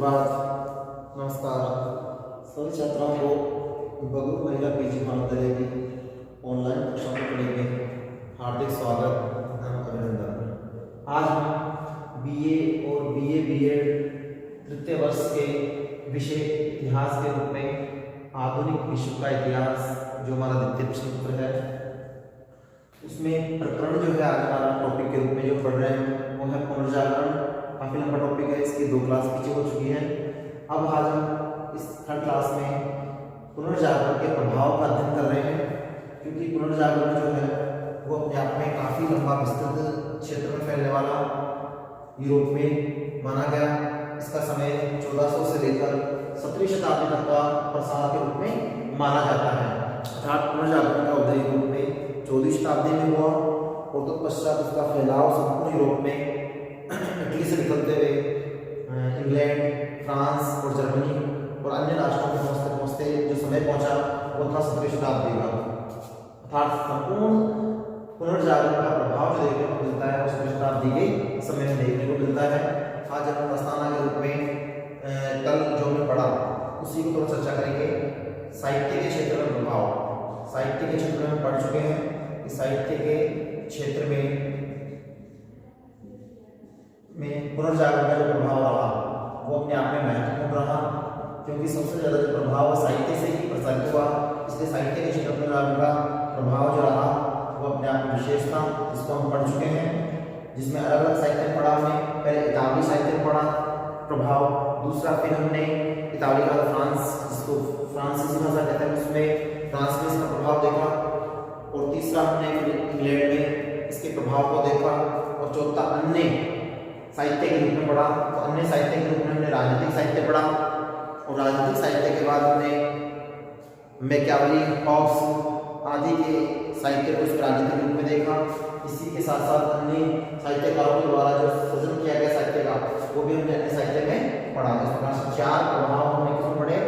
सुप्रभात, नमस्कार सभी छात्राओं को बगरू महिला पीजी महाविद्यालय की ऑनलाइन कक्षा में पढ़ने में हार्दिक स्वागत एवं अभिनंदन। आज हम बीए और बीएड तृतीय वर्ष के विषय इतिहास के रूप में आधुनिक विश्व का इतिहास जो हमारा द्वितीय प्रश्न पत्र है उसमें प्रकरण जो है आज हमारा टॉपिक के रूप में जो पढ़ रहे हैं वो है पुनर्जागरण। काफी लंबा टॉपिक है, इसकी 2 क्लास पीछे हो चुकी है। अब आज हम इस 3rd क्लास में पुनर्जागरण के प्रभाव का अध्ययन कर रहे हैं, क्योंकि पुनर्जागरण जो है वो अपने आप में काफी लंबा विस्तृत क्षेत्र में फैलने वाला यूरोप में माना गया। इसका समय 1400 से लेकर 17वीं शताब्दी तक का प्रसार के रूप में माना जाता है। अर्थात पुनर्जागरण का उदय यूरोप में 14वीं शताब्दी में हुआ और तत्पश्चात उसका फैलाव संपूर्ण यूरोप में इटली से निकलते हुए इंग्लैंड, फ्रांस और जर्मनी और अन्य राष्ट्रों में पहुंचते पहुंचते जो समय पहुंचा वो था 17वीं शताब्दी का। अर्थात संपूर्ण पुनर्जागरण का प्रभाव जो देखने को मिलता है वो 17वीं शताब्दी के समय में देखने को मिलता है। आज हम प्रस्तावना के रूप में कल जो हमने पढ़ा उसी को थोड़ा चर्चा करेंगे। साहित्य के क्षेत्र में प्रभाव, साहित्य के क्षेत्र में पढ़ चुके हैं कि साहित्य के क्षेत्र में पुनर्जागरण का जो प्रभाव रहा वो अपने आप में महत्वपूर्ण रहा, क्योंकि सबसे ज्यादा जो प्रभाव साहित्य से ही प्रसारित हुआ, इसलिए साहित्य के क्षेत्र में का प्रभाव जो रहा वो अपने आप में विशेष था, जिसको हम पढ़ चुके हैं। जिसमें अलग अलग साहित्य पढ़ा हमने, पहले इतालवी साहित्य पढ़ा प्रभाव, दूसरा फिर हमने इताली का फ्रांस जिसको फ्रांसीसी भाषा कहते हैं उसमें फ्रांस में इसका प्रभाव देखा, और तीसरा हमने इंग्लैंड में इसके प्रभाव को देखा, और चौथा अन्य साहित्य के रूप में पढ़ा। तो अन्य साहित्य के रूप में हमने राजनीतिक साहित्य पढ़ा, और राजनीतिक साहित्य के बाद हमने मैकियावेली, हॉब्स आदि के साहित्य को इसके राजनीतिक रूप में देखा। इसी के साथ साथ अन्य साहित्यकारों के द्वारा जो सृजन किया गया साहित्य का वो भी हमने अन्य साहित्य में पढ़ा। इस प्रकार से 4 प्रभाव हमने किसमें पढ़े,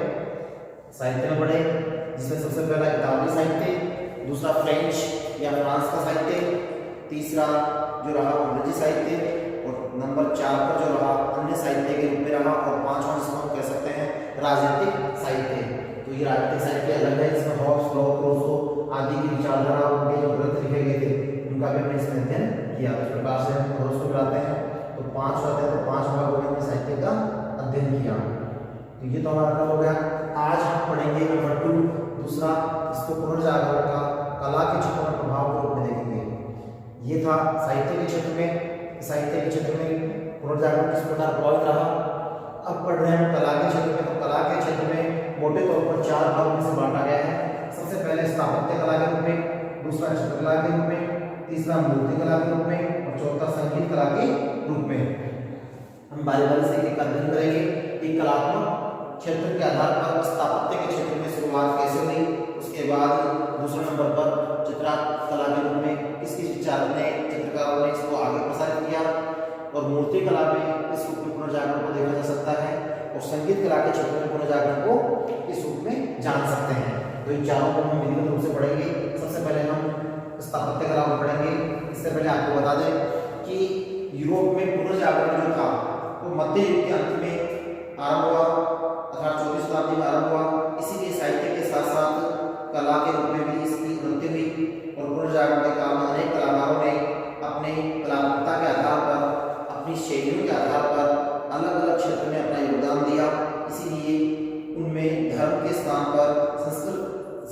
साहित्य में पढ़े, जिसमें सबसे पहला इतालवी साहित्य, दूसरा फ्रेंच या फ्रांस का साहित्य, तीसरा जो रहा अंग्रेजी साहित्य, और नंबर 4 पर जो रहा अन्य साहित्य के रूप में रहा, और 5वां जिसको हम कह सकते हैं राजनीतिक साहित्य। तो ये राजनीतिक साहित्य अलग है, इसमें हॉब्स, लॉक, रूसो आदि की विचारधारा उनके जो ग्रंथ लिखे गए थे उनका भी हमने इसमें अध्ययन किया। इस प्रकार से हम उसको कराते हैं तो 5 होते हैं, तो 5 भागों में हमने साहित्य का अध्ययन किया। तो ये तो हमारा हो गया। आज हम पढ़ेंगे नंबर 2, दूसरा, इसको पुनर्जागरण का कला के क्षेत्र में प्रभाव के रूप में देखेंगे। ये था साहित्य के क्षेत्र में। साहित्य के क्षेत्र में पुनर्जागरण किस प्रकार प्रभावित रहा। अब पढ़ रहे हैं कला के क्षेत्र में। तो कला के क्षेत्र में मोटे तौर पर 4 भागों में से बांटा गया है। सबसे पहले स्थापत्य कला के रूप में, दूसरा चित्रकला के रूप में, तीसरा मूर्ति कला के रूप में, और चौथा संगीत कला के रूप में। हम बारी बारी से एक अध्ययन करेंगे। एक कलात्मक क्षेत्र के आधार पर स्थापत्य के क्षेत्र में शुरुआत कैसे हुई, उसके बाद दूसरे नंबर पर चित्रकला के रूप में किसकी चित्रकारों ने इसको आगे प्रसारित किया, और मूर्ति कला में इस रूप में पुनर्जागरण को देखा जा सकता है, और संगीत कला के क्षेत्र में पुनर्जागरण को इस रूप में जान सकते हैं। तो इन चारों को हम विधिवत रूप से पढ़ेंगे। सबसे पहले हम स्थापत्य कला को पढ़ेंगे। इससे पहले आपको बता दें कि यूरोप में पुनर्जागरण जो था वो मध्य युग के अंत में आरंभ हुआ, अर्थात 14वीं शताब्दी में आरंभ हुआ। इसीलिए साहित्य के साथ साथ कला के रूप में भी इसकी उन्नति हुई, और पुनर्जागरण के काल में अनेक कलाकारों ने अपने कलात्मकता के आधार पर, अपनी शैलियों के आधार पर अलग अलग क्षेत्र में अपना योगदान दिया। इसीलिए उनमें धर्म के स्थान पर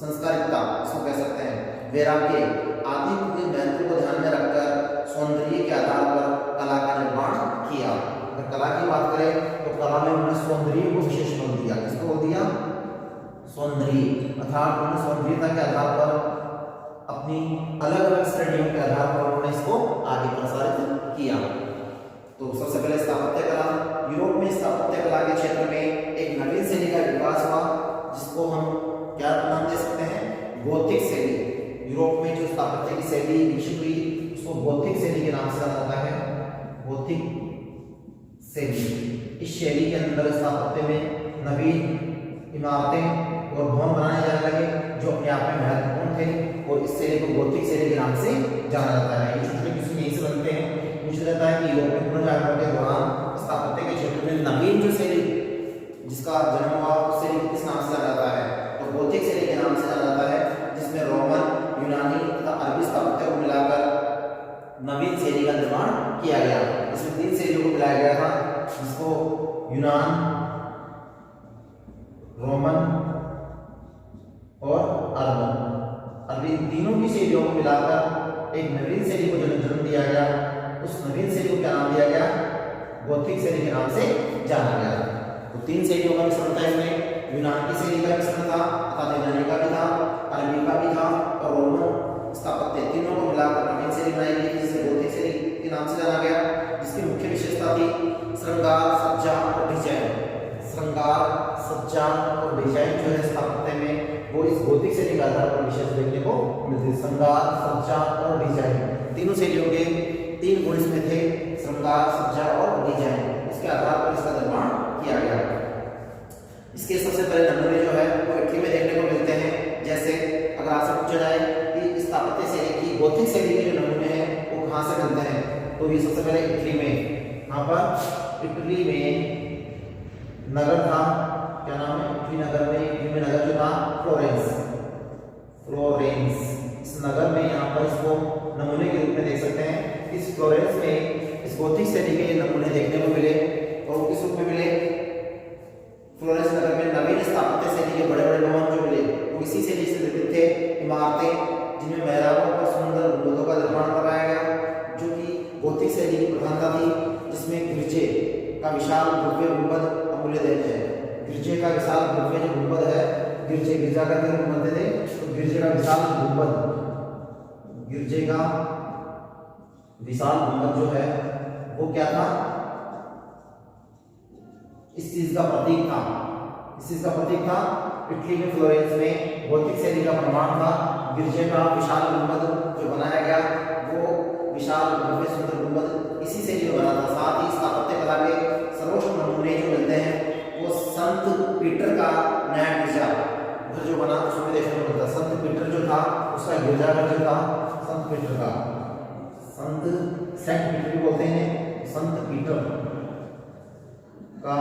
संस्कारिकता इसको कह सकते हैं, वैराग्य आदि के महत्व को ध्यान में रखकर सौंदर्य के आधार पर कला का निर्माण किया। अगर कला की बात करें तो कला में उन्होंने सौंदर्य को विशेष बल दिया। किसको बोल दिया, सौंदर्य। अर्थात उन्होंने सौंदर्यता के आधार पर अपनी अलग अलग श्रेणियों के आधार पर उन्होंने इसको आगे प्रसारित किया। तो सबसे पहले स्थापत्य कला। यूरोप में स्थापत्य कला के क्षेत्र में एक नवीन शैली का विकास हुआ, जिसको हम क्या नाम दे सकते हैं, गोथिक शैली। यूरोप में जो स्थापत्य की शैली विकसित हुई उसको गोथिक शैली के नाम से जाना जाता है, गोथिक शैली। इस शैली के अंदर स्थापत्य में नवीन इमारतें और भवन बनाए जाने लगे जो अपने आप में महत्वपूर्ण थे, और इस शैली को गोथिक शैली के नाम से जाना जाता है। ये छोटे किसी यहीं से बनते हैं। पूछा जाता है कि यूरोप में पुनर्जागरण के दौरान स्थापत्य के क्षेत्र में नवीन जो शैली नवीन शैली का निर्माण किया गया। इसमें 3 शैलियों को मिलाया गया था, जिसको यूनान, रोमन और अर्बन। अब इन तीनों की शैलियों को मिलाकर एक नवीन शैली को जन्म दिया गया। उस नवीन शैली को क्या नाम दिया गया? गोथिक शैली के नाम से जाना गया। तो 3 शैलियों का मिश्रण था इसमें। यूनान की शैली का मिश्रण था, अर्थात यूनानी का भी था, अरबी का भी था और रोमन स्थापत्य, तीनों को मिलाकर नवीन शैली बनाई गई, जिसे गोथिक शैली के नाम से जाना गया। जिसकी मुख्य विशेषता थी श्रृंगार, सज्जा और डिजाइन। श्रृंगार, सज्जा और डिजाइन जो है स्थापत्य में, वो इस गोथिक शैली के आधार पर विशेष देखने को मिलती है। श्रृंगार, सज्जा और डिजाइन, तीनों शैलियों के 3 गुण इसमें थे, श्रृंगार, सज्जा और डिजाइन। इसके आधार पर इसका निर्माण किया गया। इसके सबसे पहले नमूने जो है वो इटली में देखने को मिलते हैं। जैसे अगर आपसे पूछा जाए कि स्थापत्य शैली की, गोथिक शैली के जो नमूने हैं वो कहाँ से मिलते हैं, तो ये सबसे पहले इटली में, यहाँ पर इटली में नगर था, क्या नाम है इटली नगर में नगर जो था फ्लोरेंस। इस नगर में यहाँ पर इसको नमूने के रूप में देख सकते हैं। इस फ्लोरेंस में इस गोथिक शैली के नमूने देखने को मिले और किस रूप में मिले? फ्लोरेंस नगर में नवीन स्थापत्य शैली के बड़े बड़े भवन जो मिले वो इसी शैली से निर्मित थे। इमारतें जिनमें मेहराबों और सुंदर गुंबदों का निर्माण कराया गया, जो कि गोथिक शैली की प्रधानता थी, जिसमें गिरजे का विशाल भव्य गुंबद अमूल्य देन है। गिरजे का विशाल भव्य जो गुंबद है, गिरजाघर के रूप बनते थे, तो गिरजे का विशाल गुंबद, गिरजे का विशाल गुंबद जो है वो क्या था? इस चीज का प्रतीक था। इस चीज का प्रतीक था इटली में फ्लोरेंस में गोथिक शैली का प्रमाण था। गिरजे का विशाल गुंबद जो बनाया गया वो विशाल भव्य सुंदर गुंबद इसी शैली में बना था। साथ ही स्थापत्य कला के सर्वोत्तम नमूने जो मिलते हैं वो संत पीटर का नया गिरजा घर जो बना उसमें देखने को मिलता है। संत पीटर जो था उसका गिरजाघर जो था, संत पीटर का, सेंट पीटर भी बोलते हैं, संत पीटर का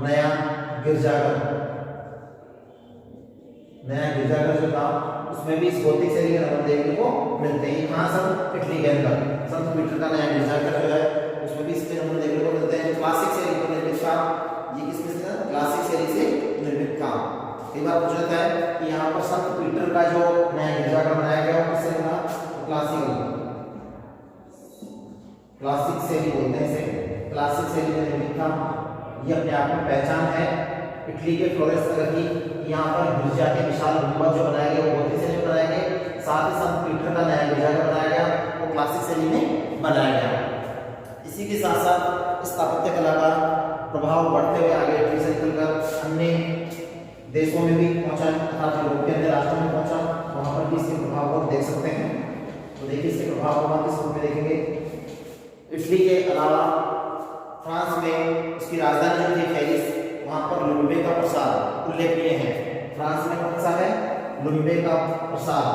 नया गिरजाघर जो था उसमें भी इस गोथिक शैली के नमूने देखने को मिलते हैं। कहाँ? सब इटली के अंदर संत पीटर का नया गिरजाघर जो है उसमें भी इसके नमूने देखने को मिलते हैं। क्लासिक शैली पर निर्मित था, ये किसमें से? क्लासिक शैली से निर्मित था। कई बार पूछा जाता है कि यहाँ पर संत पीटर का जो नया गिरजाघर बनाया गया वो किससे बना? क्लासिक शैली बोलते हैं इसे, क्लासिक शैली में निर्मित था। ये अपने आप में पहचान है इटली के फ्लोरेंस नगर की। यहाँ पर गिरजा के विशाल गुंबद जो बनाए गए वो गोथिक शैली में बनाए गए। साथ ही संत पीटर का नया गिरजाघर बनाया गया वो क्लासिक शैली में बनाया गया। इसी के साथ साथ स्थापत्य कला का प्रभाव बढ़ते हुए आगे इटली से निकलकर अन्य देशों में भी पहुंचा, अर्थात यूरोप के अन्य राष्ट्रों में पहुंचा। वहां पर भी इसके प्रभाव को देख सकते हैं। तो देखिए इसके प्रभाव को हम किस रूप में देखेंगे। इटली के अलावा फ्रांस में उसकी राजधानी जो थी पेरिस, वहां पर लुम्बे का प्रसार उल्लेखनीय है। फ्रांस में कौन सा है? लुम्बे का प्रसार।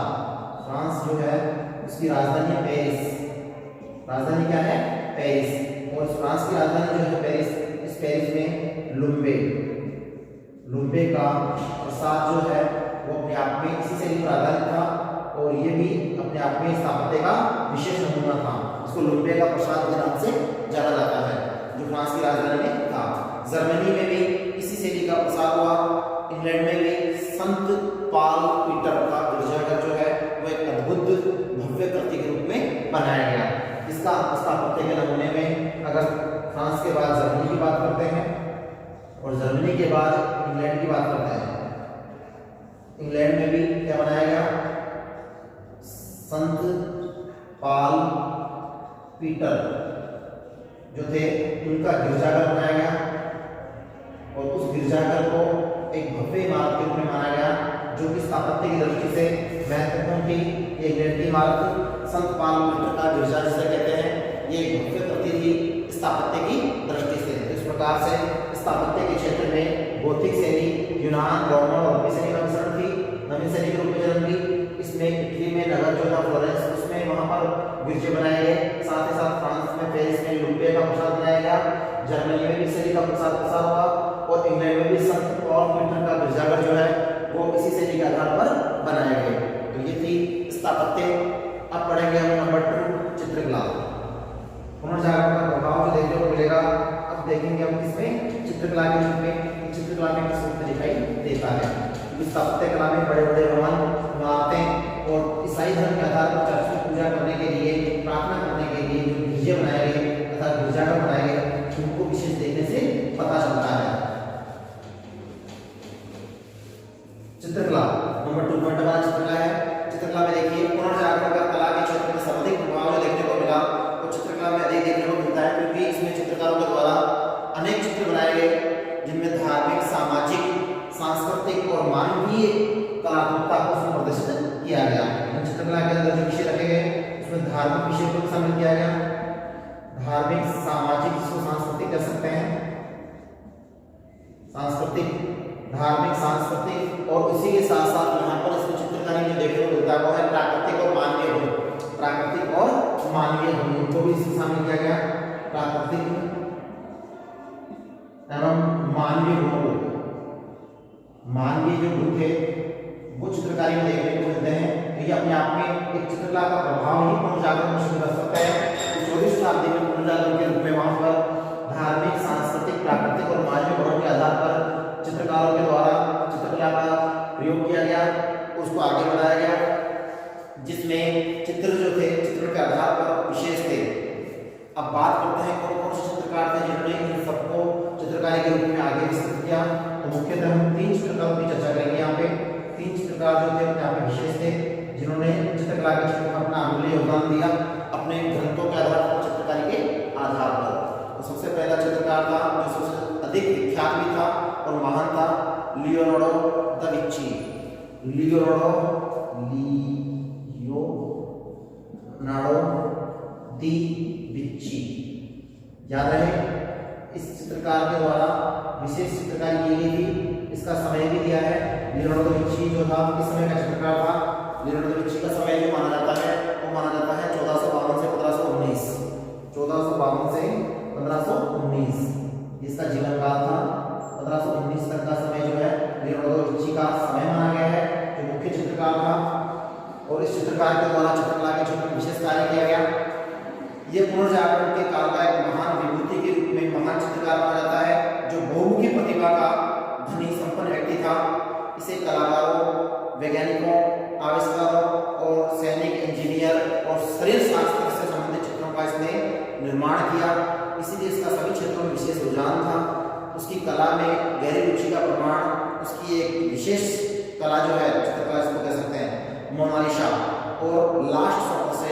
फ्रांस जो है उसकी राजधानी है पेरिस। राजधानी क्या है? पेरिस। और फ्रांस की राजधानी जो है पेरिस, इस पेरिस में लुम्बे का प्रसार जो है वो अपने आप में इसी शैली पर आधारित था और ये भी अपने आप में स्थापत्य का विशेष नमूना था। इसको लुम्बे का प्रसाद के नाम से जाना जाता है, जो फ्रांस की राजधानी में था। जर्मनी में भी इसी शैली का प्रसार हुआ। इंग्लैंड में भी संत पाल पीटर का गिरजाघर जो है वो एक अद्भुत भव्य कृति के रूप में बनाया गया। इसका स्थापत्य के नमूने में अगर फ्रांस के बाद जर्मनी की बात करते हैं और जर्मनी के बाद इंग्लैंड की बात करते हैं, इंग्लैंड में भी क्या बनाया गया? संत पाल पीटर जो थे उनका गिरजाघर बनाया गया और उस गिरजाघर को एक भव्य इमारत के रूप में माना गया, जो कि स्थापत्य की दृष्टि से महत्वपूर्ण थी। ये इंग्लैंड की इमारत संत पाल पीटर का गिरजा जिसे कहते हैं, ये एक भव्य कृति थी स्थापत्य की दृष्टि से। इस प्रकार से स्थापत्य के क्षेत्र में गोथिक शैली यूनान, रोमन और नवीन शैली का मिश्रण थी, नवीन शैली के रूप में जन्म ली। इसमें इटली में नगर जो था फ्लोरेंस, उसमें वहां पर गिरजे बनाए गए। साथ ही साथ फ्रांस में पेरिस में लुम्बे का प्रसाद बनाया गया। जर्मनी में भी शैली का प्रसार हुआ और इंग्लैंड में भी संत पॉल पीटर का गिरजाघर जो है वो इसी शैली के आधार पर बनाए गए। तो ये थी स्थापत्य। अब पढ़ेंगे हम नंबर 2 चित्रकला। पुनर्जागरण का प्रभाव जो देखने को मिलेगा। अब देखेंगे हम किसमें, चित्रकला के रूप में। चित्रकला में किस रूप में दिखाई देता है, क्योंकि स्थापत्य कला में बड़े बड़े भवन, इमारतें और ईसाई धर्म के आधार पर चर्च की पूजा करने के लिए, प्रार्थना करने के लिए जो गिरजे बनाए गए तथा गिरजाघर बनाए गए, उनको विशेष देखने से पता चलता है। चित्रकला नंबर 2 पॉइंट हमारा चित्रकला है। चित्रकला में देखिए पुनर्जागरण का कला के क्षेत्र में सर्वाधिक प्रभाव जो देखने को मिला वो चित्रकला में अधिक देखने को मिलता है, क्योंकि इसमें चित्रकारों के द्वारा अनेक चित्र बनाए गए जिनमें धार्मिक, सामाजिक, सांस्कृतिक और मानवीय कलात्मकता को उसमें प्रदर्शित किया गया। चित्रकला के अंदर जो विषय रखे गए उसमें धार्मिक विषय को शामिल किया गया, धार्मिक, सामाजिक, जिसको सांस्कृतिक कह सकते हैं, सांस्कृतिक, धार्मिक, सांस्कृतिक, और उसी के साथ साथ यहाँ पर इसमें चित्रकारी में देखने को मिलता है वो है प्राकृतिक और मानवीय गुण। प्राकृतिक और मानवीय गुण इनको भी इसमें शामिल किया गया, प्राकृतिक एवं मानवीय गुणों, मानवीय जो गुण थे वो चित्रकारी में देखने को मिलते हैं। तो ये अपने आप में एक चित्रकला का प्रभाव ही पुनर्जागरण को सिद्ध कर सकता है। 14वीं शताब्दी में पुनर्जागरण के रूप में वहां पर धार्मिक, सांस्कृतिक, प्राकृतिक और मानवीय गुणों के आधार पर चित्रकारों के द्वारा चित्रकला का प्रयोग किया गया, उसको आगे बढ़ाया गया, जिसमें चित्र जो थे चित्र के आधार पर विशेष थे। अब बात करते हैं कौन कौन से चित्रकार थे जिन्होंने इन सबको चित्रकारी के रूप में आगे विस्तृत किया। तो मुख्यतः हम 3 चित्रकारों की चर्चा करेंगे। यहाँ पे 3 चित्रकार जो थे यहाँ पे विशेष थे जिन्होंने चित्रकला के क्षेत्र में अपना अमूल्य योगदान दिया अपने ग्रंथों के आधार पर, चित्रकारी के आधार पर। तो सबसे पहला चित्रकार था जो सबसे अधिक विख्यात भी था और महान था, लियोनार्डो दा विंची। लियोनार्डो दी विंची, याद रहे। इस चित्रकार के द्वारा विशेष चित्रकारी की गई थी। इसका समय भी दिया है। लियोनार्डो दा विंची जो था किस समय का चित्रकार था? लियोनार्डो दा विंची का समय जो माना जाता है वो माना जाता है 1452 से 1519। 1452 से 1519 इसका जीवन काल था। 1519 तक का समय जो है लियोनार्डो दा विंची का समय माना गया है, जो मुख्य चित्रकार था। और इस चित्रकार के द्वारा चित्रकला के क्षेत्र में विशेष कार्य किया गया। ये पुनर्जागरण के काल का एक महान विभूति के रूप में महान चित्रकार माना जाता है, जो बहुमुखी प्रतिभा का धनी संपन्न व्यक्ति था। इसे कलाकारों, वैज्ञानिकों, आविष्कारों और सैनिक, इंजीनियर और शरीर शास्त्र से संबंधित चित्रों का इसने निर्माण किया। इसीलिए इसका सभी क्षेत्रों में विशेष रुझान था। उसकी कला में गहरी रुचि का प्रमाण उसकी एक विशेष कला जो है चित्रकला इसको कह सकते हैं, मोनालिसा और लास्ट सफर से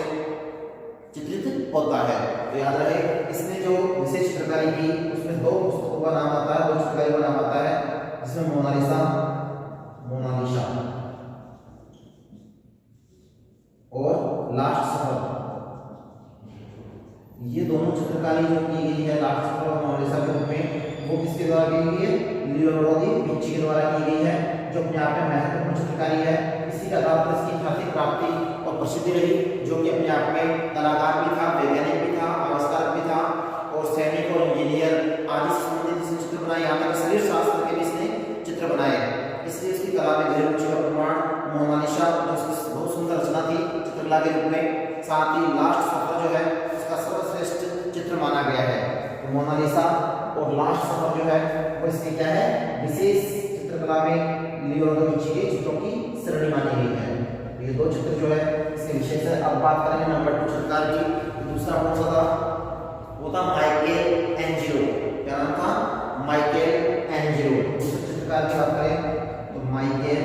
चित्रित होता है। तो याद रहे इसने जो विशेष चित्रकारी की उसमें 2 पुस्तकों का नाम आता है, 2 चित्रकारी का नाम आता है, जिसमें मोनालिसा और लास्ट सफर। ये दोनों चित्रकारी जो की गई है लास्ट सफर और मोनालिसा के रूप में, वो किसके द्वारा की गई है? लियोनार्डो दा विंची के द्वारा की गई है, जो अपने आप में महत्वपूर्ण चित्रकारी है। इसी के आधार पर इसकी ख्याति, प्राप्ति और प्रसिद्धि रही, जो कि अपने आप में कलाकार भी था, वैज्ञानिक भी था, आविष्कारक भी था और सैनिक और इंजीनियर आदि से संबंधित इसने चित्र बनाए। यहाँ तक शरीर शास्त्र के भी इसने चित्र बनाए। इसलिए इसकी कला में गहरी रुचि का प्रमाण मोनालिसा जो बहुत सुंदर रचना थी चित्रकला के रूप में, साथ ही लास्ट सफर जो है उसका सर्वश्रेष्ठ चित्र माना गया है। तो मोनालिसा और लास्ट सफर जो है वो इसकी क्या है? विशेष चित्रकला में लियोनार्डो दा विंची के चित्रों की श्रेणी मानी गई है। तो ये 2 चित्र जो है इसके विशेष है। अब बात करेंगे नंबर 2 चित्रकार की। तो दूसरा कौन सा था? वो था माइकल एंजेलो। क्या नाम था? Michael Angelo. दूसरे चित्रकार की बात करें तो माइकल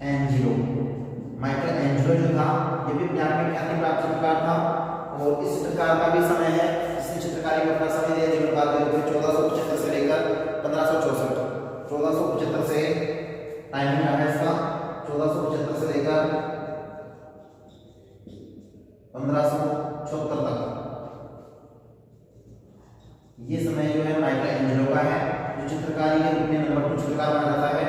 एंजेलो। माइकल एंजेलो जो था ये भी अपने आप में ख्याति प्राप्त चित्रकार था और इस चित्रकार का भी समय है, इसने चित्रकारी में अपना समय दिया जीवन काल में 1475 से लेकर 1564। 1475 से टाइमिंग है इसका, 1475 से लेकर 1576 तक ये समय जो है माइकल एंजेलो का है, जो चित्रकारी के रूप में नंबर 2 चित्रकार माना जाता है।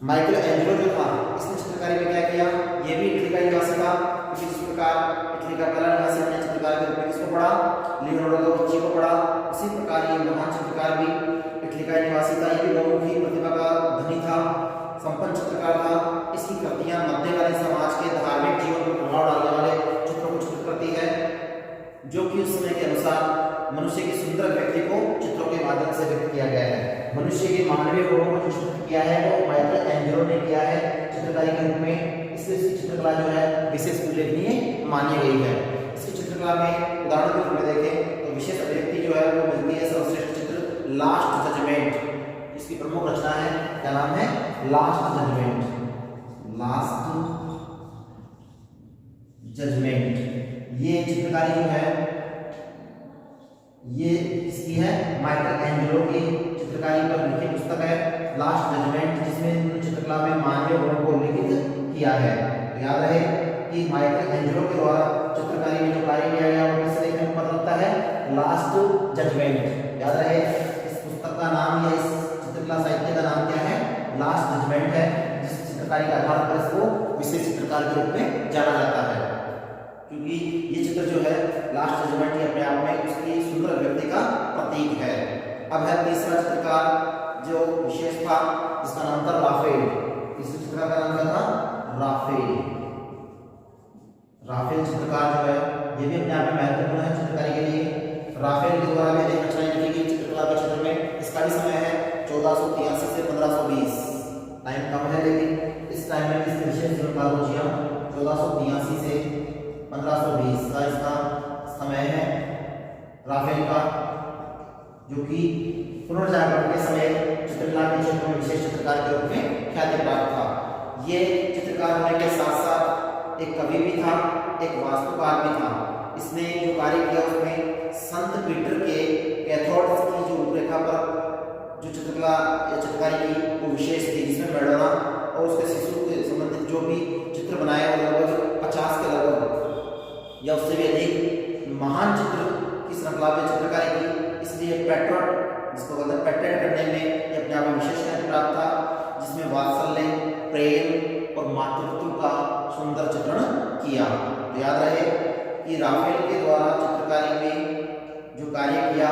माइकल एंजेलो जो था इसने चित्रकारी में क्या किया? ये भी इटली का निवासी था। इस प्रकार इटली का पहला निवासी अपने चित्रकार के रूप में किसको पढ़ा? लियोनार्डो दा विंची को पढ़ा। इसी प्रकार ये महान चित्रकार भी इटली का निवासी था। ये भी बहुमुखी प्रतिभा का धनी था, संपन्न चित्रकार था। इसकी कृतियां मध्यकालीन समाज के धार्मिक जीवन को चित्रकला जो है विशेष उल्लेखनीय मानी गई है। इसकी चित्रकला में उदाहरण के रूप में देखें तो विशेष अभिव्यक्ति जो है वो मिलती है सर्वश्रेष्ठ चित्र लास्ट जजमेंट। इसकी प्रमुख रचना है, क्या नाम है? Last judgement. लास्ट जजमेंट ये चित्रकारी जो है ये इसकी है माइकल एंजेलो की चित्रकारी पर लिखित पुस्तक है लास्ट जजमेंट, जिसमें चित्रकला में मानवीय गुणों को उल्लेखित किया है। तो याद रहे कि माइकल एंजेलो के द्वारा चित्रकारी में जो कार्य किया गया वो किस लेख में पता लगता है? Last judgment. याद रहे इस पुस्तक का नाम या इस चित्रकला साहित्य का नाम क्या है? लास्ट जजमेंट है, जिस चित्रकारी के आधार पर इसको विशेष चित्रकार के रूप में जाना जाता है, क्योंकि ये चित्र जो है लास्ट जजमेंट ही अपने आप में उसकी सुंदर अभिव्यक्ति का प्रतीक है। अब है तीसरा चित्रकार जो विशेष था, जिसका नाम था राफेल। तीसरे चित्रकार का नाम क्या था? राफेल। राफेल चित्रकार जो है ये भी अपने आप में महत्वपूर्ण है चित्रकारी के लिए। राफेल के द्वारा भी अनेक रचनाएं लिखी गई चित्रकला के क्षेत्र में। इसका भी समय है 1483 से 1520। टाइम कम है, लेकिन इस टाइम में इसके विशेष जीवनकाल 1483 से 1520 का इसका समय है राफेल का, जो कि पुनर्जागरण के समय चित्रकला के क्षेत्र में विशेष चित्रकार के रूप में ख्याति प्राप्त था। ये चित्रकार होने के साथ साथ एक कवि भी था, एक वास्तुकार भी था। इसने जो कार्य किया उसमें संत पीटर के कैथोड्स की जो रूपरेखा पर जो चित्रकला या चित्रकारी की वो विशेष थी, जिसमें मैडोना और उसके शिशु के संबंधित जो भी चित्र बनाए वो लगभग 50 के लगभग या उससे भी अधिक महान चित्र की श्रृंखला में चित्रकारी की। इसलिए पेट्रोट, जिसको बोलते हैं पेटेंट करने में ये अपने आप में विशेष ख्याति प्राप्त था, जिसमें वात्सल्य, प्रेम और मातृत्व का सुंदर चित्रण किया। तो याद रहे कि राफेल के द्वारा चित्रकारी में जो कार्य किया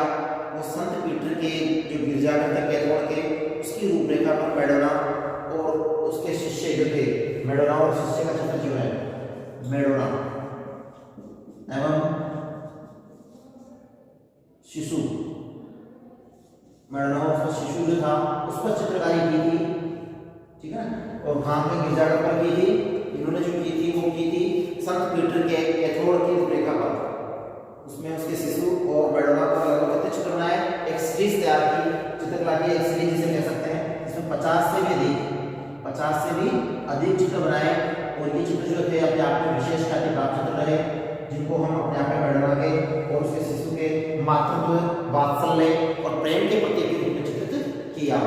वो संत पीटर के जो गिरजाघर थे कैथोड के, उसकी रूपरेखा पर मैडोना और उसके शिष्य जो थे, मैडोना और शिष्य का चित्र जो है मैडोना एवं शिशु, मैडोना और शिशु जो था उस पर चित्रकारी की थी, ठीक है ना। और खान के गिरजाघर पर की थी, इन्होंने जो की थी वो की थी संत पीटर के कैथोड की रूपरेखा पर। उसमें उसके शिशु और मैडोना पर लगभग कितने चित्र बनाए? एक सीरीज तैयार की, चित्रकला की एक सीरीज जिसे कह सकते हैं, जिसमें 50 से भी अधिक चित्र बनाए। और ये चित्र जो थे अपने आप में विशेष ख्याति प्राप्त चित्र रहे, जिनको हम अपने आप में मैडोना के और उसके शिशु के मातृत्व, वात्सल्य और प्रेम के प्रतीक के रूप में चित्रित किया,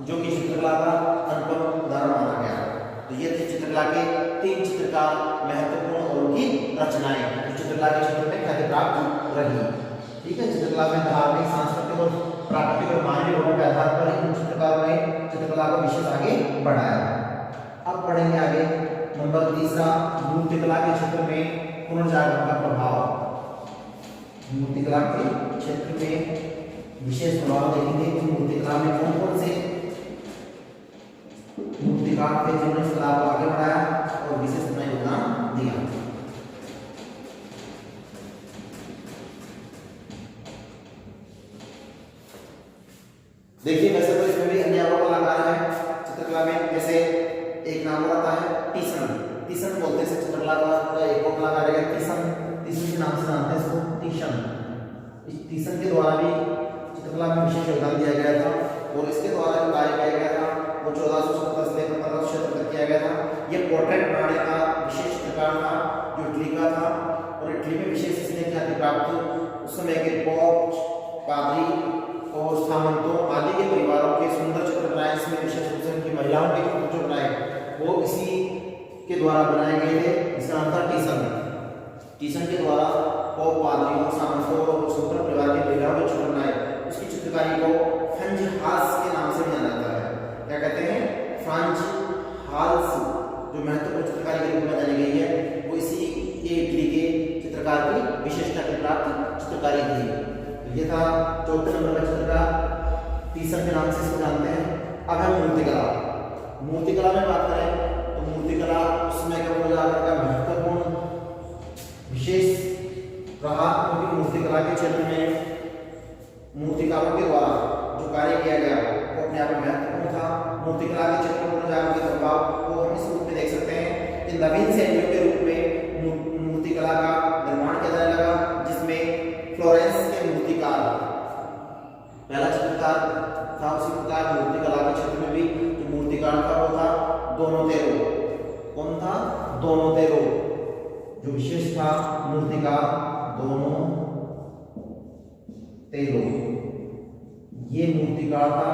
जो कि चित्रकला का अनुपम उदाहरण माना गया। तो ये थे चित्रकला के 3 चित्रकार महत्वपूर्ण और उनकी रचनाएं जो चित्रकला के क्षेत्र में ख्याति प्राप्त रही। ठीक है, चित्रकला में धार्मिक, सांस्कृतिक और प्राकृतिक और मानवीय गुणों के आधार पर इन चित्रकारों ने चित्रकला को विशेष आगे बढ़ाया। अब पढ़ेंगे आगे नंबर 3, मूर्तिकला के क्षेत्र में पुनर्जागरण का प्रभाव। मूर्तिकला के क्षेत्र में विशेष प्रभाव देखेंगे कि मूर्तिकला में कौन कौन से मूर्तिकार थे जिन्होंने इस कला को आगे बढ़ाया और विशेष अपना योगदान दिया। देखिए, वैसे तो इसमें भी अन्य और कलाकार हैं चित्रकला में, जैसे एक नाम आता है टीसन। टीसन बोलते हैं चित्रकला का एक और कलाकार है टीसन। टीसन के नाम से जानते हैं इसको, टीसन। इस टीसन के द्वारा भी चित्रकला में विशेष योगदान दिया गया था और इसके द्वारा जो कार्य किया गया था वो 1470 से 1500 तक किया गया था। ये पोर्ट्रेट बनाने का विशेष चित्रकार था जो इटली का था, और इटली में विशेष इसने ख्याति प्राप्त उस समय के पोप, पादरी और सामंतों आदि के परिवारों के सुंदर चित्र बनाए, इसमें विशेष रूप से उनकी महिलाओं के चित्र जो बनाए वो इसी के द्वारा बनाए गए थे। इसका नाम था टीसन। टीसन के द्वारा पोप, पादरियों, सामंतों और सुंदर परिवार के महिलाओं के चित्र बनाए। उसकी चित्रकारी को फ्रेंच हाल्स के नाम से जाना जाता है। क्या कहते हैं? फ्रेंच हाल्स, जो महत्वपूर्ण चित्रकारी के रूप में जानी गई है, वो इसी इटली के चित्रकार की विशेषता के प्राप्त चित्रकारी थी। ये था चौथे नंबर का चित्रकार, टीसन के नाम से इसको जानते हैं। अब है मूर्तिकला। मूर्तिकला में बात करें तो मूर्तिकला उस समय का पुनर्जागरण का महत्वपूर्ण विशेष रहा, क्योंकि मूर्तिकला के क्षेत्र में मूर्तिकारों के द्वारा जो कार्य किया गया वो अपने आप में महत्वपूर्ण था। मूर्तिकला के क्षेत्र में पुनर्जागरण के प्रभाव को हम इस रूप में देख सकते हैं कि नवीन नवीन शैलियों के रूप में मूर्तिकला का निर्माण किया जाने लगा, जिसमें फ्लोरेंस के मूर्तिकार पहला चित्रकार था। उसी प्रकार मूर्तिकला के क्षेत्र में भी जो मूर्तिकार था वो था दोनोतेरो। कौन था? दोनोतेरो। जो विशेष था मूर्तिकार दोनोतेरो, ये मूर्तिकार था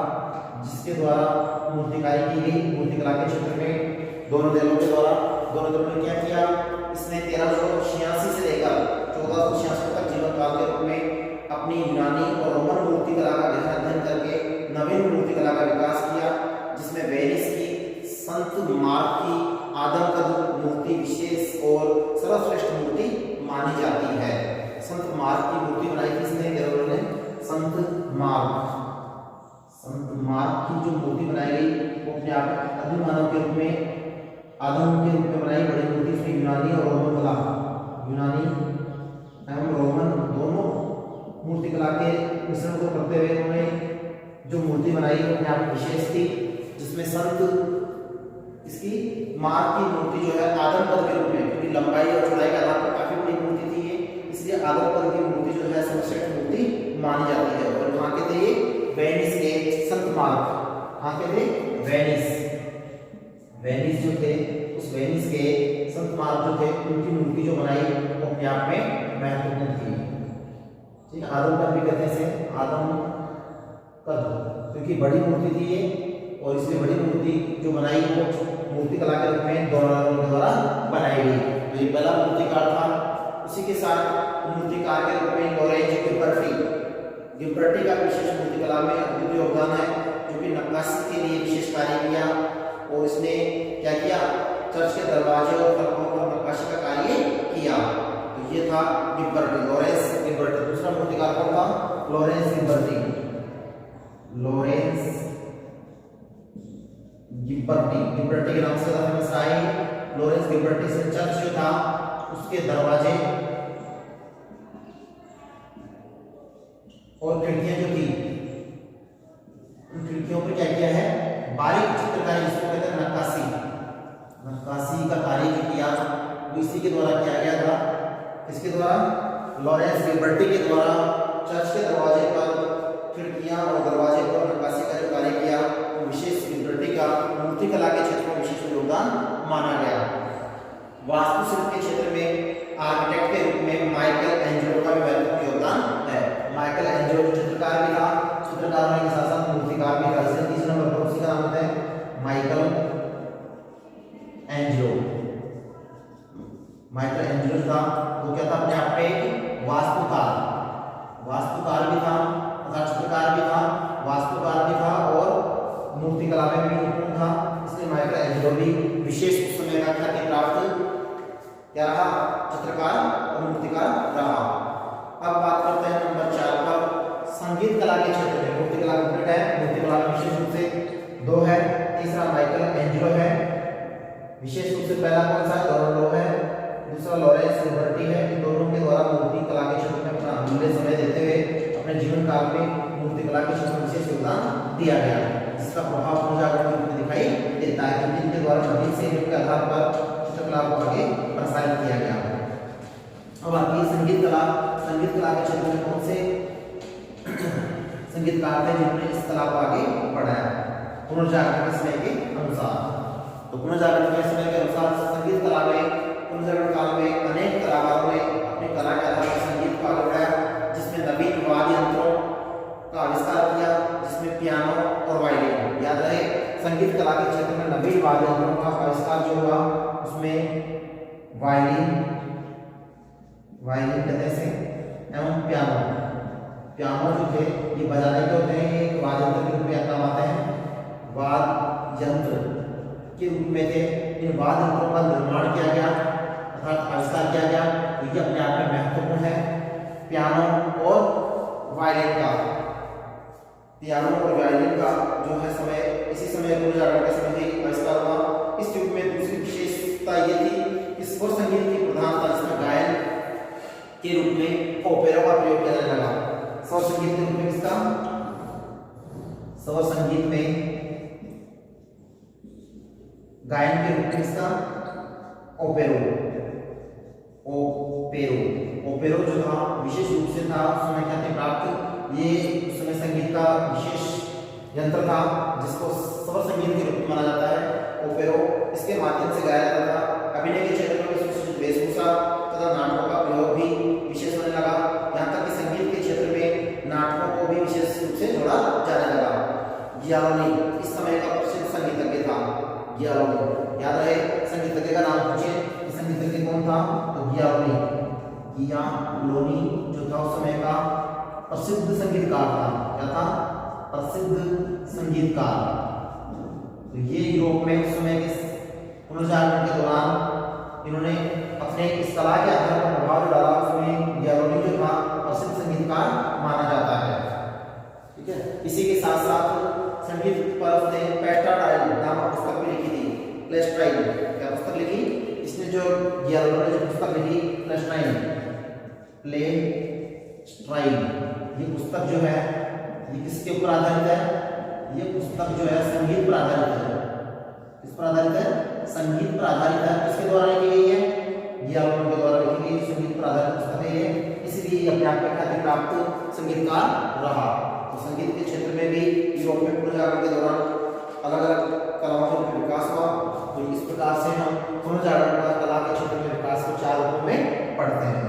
जिसके द्वारा मूर्तिकारी की गई। मूर्तिकला के क्षेत्र में दोनोतेरो के द्वारा, दोनोतेरो ने क्या किया? इसने 1386 से लेकर 1486 तक जीवन काल के रूप में अपनी यूनानी और रोमन मूर्तिकला का गहन अध्ययन करके नवीन मूर्तिकला का विकास किया, जिसमें वेनिस की संत मार्क की आदमकद मूर्ति विशेष और सर्वश्रेष्ठ मूर्ति मानी जाती है। संत मार्क की मूर्ति बनाई थी इसने केरल ने। संत मार्क की जो मूर्ति बनाई गई वो अपने आप में आदि मानव के रूप में, आदम के रूप में बनाई बड़ी मूर्ति। इसमें यूनानी और रोमन कला, यूनानी एवं रोमन दोनों मूर्तिकला के मिश्रण को करते हुए उन्होंने जो मूर्ति बनाई वो अपने आप में विशेष थी, जिसमें संत इसकी मार्क की मूर्ति जो है आदम पद के रूप में, क्योंकि लंबाई और चौड़ाई के आधार पर काफी बड़ी मूर्ति थी ये, इसलिए आदम पद की मूर्ति जो है सर्वश्रेष्ठ मूर्ति मानी जाती है। और कहाँ के थे ये? वेनिस के संत मार्क। कहाँ के थे? वेनिस जो थे, उस वेनिस के संत मार्क जो थे, उनकी मूर्ति जो बनाई वो अपने आप में महत्वपूर्ण थी। ठीक है, आदम पद भी कहते हैं इसे, आदम पद, क्योंकि बड़ी मूर्ति थी ये, और इसलिए बड़ी मूर्ति जो बनाई वो मूर्तिकला के रूप में दोनों के द्वारा बनाई गई। तो ये पहला मूर्तिकार था। उसी के साथ मूर्तिकार के रूप में लॉरेंज गिम्बर्टी का विशेष मूर्तिकला में अद्भुत योगदान है, जो कि नक्काशी के लिए विशेष कार्य किया। और इसने क्या किया? चर्च के दरवाजे और फलकों पर नक्काशी का कार्य किया। तो ये था गिम्बर्टी, लॉरेंस गिम्बर्टी। दूसरा मूर्तिकार कौन था? लॉरेंस गिम्बर्टी। गिम्बर्टी के नाम से फेमस आई। लॉरेंस गिम्बर्टी से चर्च जो था उसके दरवाजे और खिड़कियां जो थी, उन खिड़कियों पर क्या किया है? बारीक चित्रकारी, जिसको कहते हैं नक्काशी का कार्य जो किया वो इसी के द्वारा किया गया था। किसके द्वारा? लॉरेंस गिम्बर्टी के द्वारा चर्च के दरवाजे पर, खिड़कियां और दरवाजे पर नक्काशी का जो कार्य किया वो विशेष गिम्बर्टी का मूर्तिकला के क्षेत्र में विशेष योगदान माना गया। वास्तुशिल्प के क्षेत्र में आर्किटेक्ट के रूप में माइकल एंजेलो का भी महत्वपूर्ण योगदान है। माइकल एंजेलो चित्रकार भी था, चित्रकार होने के साथ साथ मूर्तिकार भी था। इसलिए तीसरे नंबर पर उसी का नाम होता है माइकल एंजेलो। माइकल एंजेलो था, वो क्या था? अपने आप में वास्तुकार भी था, चित्रकार भी था, वास्तुकार भी था और मूर्तिकला में भी निपुण था। इसलिए माइकल एंजेलो भी विशेष उस समय का ख्याति प्राप्त क्या रहा? चित्रकार और मूर्तिकार रहा। अब बात करते हैं नंबर 4 पर, संगीत कला के क्षेत्र में। मूर्तिकला कंप्लीट है, मूर्तिकला में विशेष रूप से 2 है। तीसरा माइकल एंजेलो है, विशेष रूप से पहला कौन सा? लोरेंडो है, दूसरा लॉरेंस गिम्बर्टी है। इन दोनों के द्वारा मूर्तिकला के क्षेत्र में अपना अमूल्य समय देते हुए अपने जीवन काल में मूर्तिकला के क्षेत्र में विशेष योगदान दिया गया, जिसका प्रभाव पुनर्जागरण के रूप में दिखाई देता है, क्योंकि इनके द्वारा नवीन शैलियों के आधार पर चित्रकला को आगे प्रसारित किया गया। अब आती है संगीत कला। संगीत कला के क्षेत्र में कौन से संगीतकार थे जिन्होंने इस कला को आगे बढ़ाया? पुनर्जागरण के समय के अनुसार। तो पुनर्जागरण के समय के अनुसार संगीत कला में, पुनर्जागरण काल में अनेक कलाकारों ने अपनी कला के आधार पर संगीत को आगे बढ़ाया, जिसमें नवीन वाद्य यंत्रों का आविष्कार किया, जिसमें पियानो और वायलिन। याद रहे, संगीत कला के क्षेत्र में नवीन वाद्य यंत्रों का आविष्कार जो हुआ उसमें वायलिन कहते हैं एवं पियानो जो थे ये बजाने के होते हैं, ये वाद्य यंत्र के रूप में काम आते हैं, वाद्य यंत्र के रूप में थे। इन वाद्य यंत्रों का निर्माण किया गया अर्थात आविष्कार किया गया, ये अपने आप में महत्वपूर्ण है। पियानो और वायलिन का जो है समय, इसी समय पुनर्जागरण के समय ही आविष्कार हुआ। इस युग में दूसरी विशेषता ये थी कि स्वर संगीत की प्रधानता, जिसमें गायन के रूप में ओपेरा का प्रयोग किया जाने लगा। स्वर संगीत के रूप में किसका? स्वर संगीत में गायन के रूप में किसका? ओपेरो। ओपेरो ओपेरो जो था विशेष रूप से था उस समय ख्याति प्राप्त। ये उस समय संगीत का विशेष यंत्र था जिसको स्वर संगीत के रूप में माना जाता है। ओपेरो इसके माध्यम से गाया जाता था। अभिनय के क्षेत्र में सुसज्जित वेशभूषा तथा नाटकों का प्रयोग भी विशेष होने लगा। यहाँ तक कि संगीत के क्षेत्र में नाटकों को भी विशेष रूप से जोड़ा जाने लगा। गियालोनी इस समय का प्रसिद्ध संगीतज्ञ था। गियालोनी याद रहे, संगीतज्ञ का नाम पूछे कि संगीतज्ञ कौन था, तो गियालोनी। गियालोनी जो था उस समय का प्रसिद्ध संगीतकार था। क्या था? प्रसिद्ध संगीतकार। तो ये यूरोप में उस समय के पुनर्जागरण के दौरान इन्होंने अपने इस कला के आधार पर प्रभाव डाला। उसमें गियालोनी जो था प्रसिद्ध संगीतकार माना जाता है। ठीक है, इसी के साथ साथ संगीत पर उसने पेस्टाडाइल नामक पुस्तक भी लिखी थी। प्लेस्ट्राइल क्या पुस्तक लिखी? इसने जो गियालोनी ने जो पुस्तक लिखी प्लेस्ट्राइल, प्लेस्ट्राइल, ये पुस्तक जो है ये किसके ऊपर आधारित है? ये पुस्तक जो है संगीत पर आधारित है। किस पर आधारित है? संगीत पर आधारित है। किसके द्वारा लिखी गई है? गियालोनी के द्वारा लिखी गई संगीत पर आधारित पुस्तक है ये। इसलिए अपने आप में ख्याति प्राप्त संगीतकार रहा। तो संगीत के क्षेत्र में भी यूरोप में पुनर्जागरण के दौरान अलग अलग कलाओं का विकास हुआ। तो इस प्रकार से हम पुनर्जागरण का कला के क्षेत्र में विकास को 4 रूपों में पढ़ते हैं।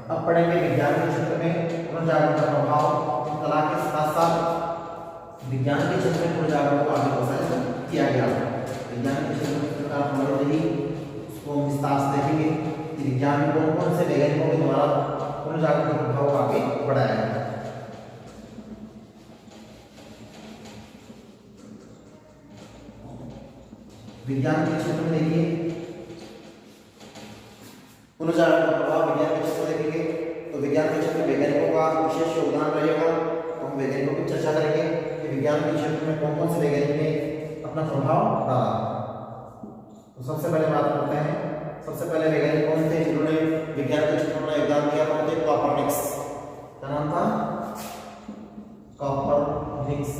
अब पढ़ेंगे विज्ञान के क्षेत्र में पुनर्जागरण का प्रभाव। कला के साथ साथ विज्ञान के क्षेत्र में पुनर्जागरण को आगे प्रोत्साहित किया गया। विज्ञान के क्षेत्र में प्रकार पुनर्जागरण उसको विस्तार से देखेंगे कि विज्ञान में कौन कौन से वैज्ञानिकों के द्वारा पुनर्जागरण के प्रभाव को आगे बढ़ाया गया। विज्ञान के क्षेत्र में देखिए पुनर्जागरण का प्रभाव विज्ञान के क्षेत्र में देखेंगे तो विज्ञान के क्षेत्र में वैज्ञानिकों का विशेष योगदान रहेगा। तो हम वैज्ञानिकों की चर्चा करेंगे कि विज्ञान के क्षेत्र में कौन कौन से वैज्ञानिक ने अपना प्रभाव डाला। तो सबसे पहले बात करते हैं, सबसे पहले वैज्ञानिक कौन थे जिन्होंने विज्ञान के क्षेत्र में योगदान दिया? कौन थे? कॉपरनिक्स। क्या नाम था? कॉपरनिक्स।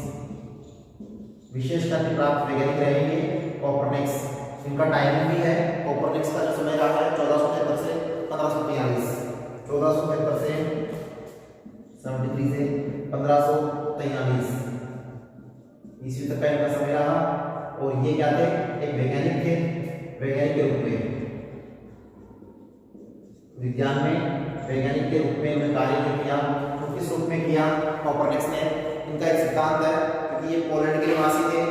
विशेष ख्याति प्राप्त वैज्ञानिक रहेंगे कॉपरनिक्स। इनका टाइमिंग भी है। कॉपरनिक्स का जो समय रहा है 1473 से 1543, 1473 से 73 से 1543 ईस्वी तक का इनका समय रहा। और ये क्या थे? एक वैज्ञानिक थे। वैज्ञानिक के रूप में विज्ञान में वैज्ञानिक के रूप में उन्होंने कार्य किया। तो किस रूप में किया कॉपरनिक्स ने? इनका एक सिद्धांत है, क्योंकि ये पोलैंड के निवासी थे।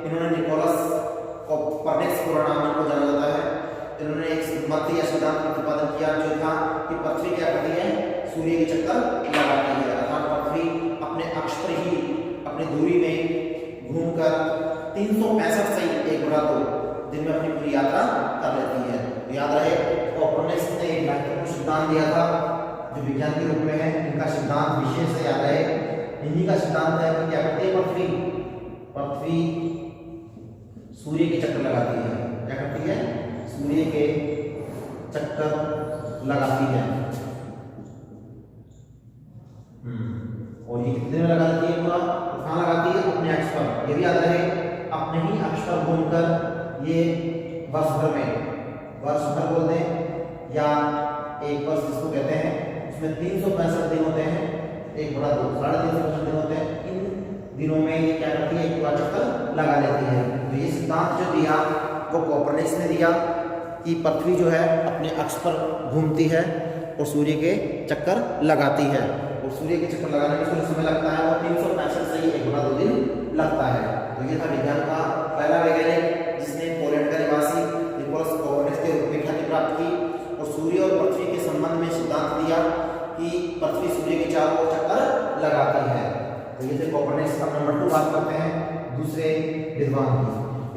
इन्होंने निकोलस कॉपरनिक्स पूरा नाम को जाना जाता है। इन्होंने एक मत या सिद्धांत प्रतिपादन किया जो था कि पृथ्वी क्या करती है? सूर्य के चक्कर लगाती है। अर्थात पृथ्वी अपने अक्ष पर ही अपनी दूरी में घूमकर 365 सही 1/2 दिन में अपनी पूरी यात्रा कर लेती है। तो याद रहे कॉपरनिक्स ने एक महत्वपूर्ण सिद्धांत दिया था जो विज्ञान के रूप में है। इनका सिद्धांत विशेष है, याद रहे इन्हीं का सिद्धांत है कि क्या करती है पृथ्वी सूर्य के चक्कर लगाती है। क्या करती है? सूर्य के चक्कर लगाती है। और ये कितने में लगाती है? पूरा कहाँ लगाती है? अपने अक्ष पर। ये भी याद रहे अपने ही अक्ष पर घूमकर ये वर्ष भर बोलते हैं या एक वर्ष जिसको कहते हैं, उसमें 365 दिन होते हैं। 1/2 365 दिन होते हैं। इन दिनों में ये क्या करती है? पूरा चक्कर लगा लेती है। तो ये सिद्धांत जो दिया वो कॉपरनिक्स ने दिया कि पृथ्वी जो है अपने अक्ष पर घूमती है और सूर्य के चक्कर लगाती है। और सूर्य के चक्कर लगाने में जो समय लगता है वो 365 से 1/2 दिन लगता है। तो ये था विज्ञान का पहला वैज्ञानिक जिसने पोलैंड का निवासी निकोलस कॉपरनिक्स के रूप में ख्याति प्राप्त की और सूर्य और पृथ्वी के संबंध में सिद्धांत दिया कि पृथ्वी सूर्य के चारों ओर चक्कर लगाती है। तो ये थे कॉपरनिक्स। अब नंबर 2 बात करते हैं दूसरे विद्वान की।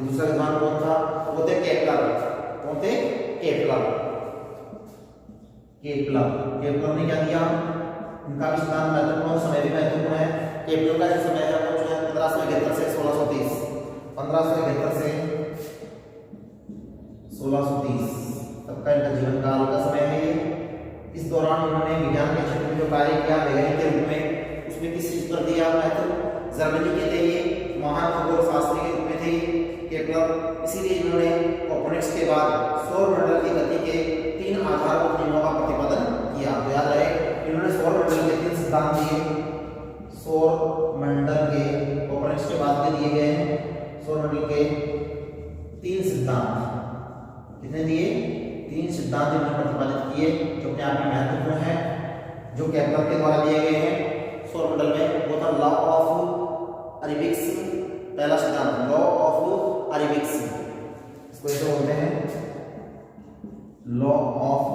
दूसरा विद्वान कौन था? वो थे केपलर। कौन थे? केपलर। केपलर ने क्या दिया? इनका भी सिद्धांत महत्वपूर्ण, समय भी महत्वपूर्ण है। केपलर का जो समय है वो जो है 1571 से 1630, 1571 से 1630 तब का इनका जीवन काल का समय है। इस दौरान उन्होंने विज्ञान के क्षेत्र में जो कार्य किया वैज्ञानिक के रूप में, उसमें किस चीज पर दिया महत्व? जर्मनी के थे ये, महान खगोल शास्त्री के रूप में थे। केपलर, इसीलिए इन्होंने कोपर्निकस के बाद सौर मंडल की गति के 3 आधारभूत नियमों का प्रतिपादन किया। तो याद रहे इन्होंने सौर मंडल के 3 सिद्धांत दिए। सौर मंडल के कोपर्निकस के बाद के दिए गए हैं सौर मंडल के 3 सिद्धांत। कितने दिए? 3 सिद्धांत इन्होंने प्रतिपादित किए जो अपने आप में महत्वपूर्ण है, जो केपलर के द्वारा दिए गए हैं सौर मंडल में। वो था लॉ ऑफ अरेबिक्स, पहला सिद्धांत लॉ ऑफ अरेबिक्स, इसको ऐसे बोलते हैं लॉ ऑफ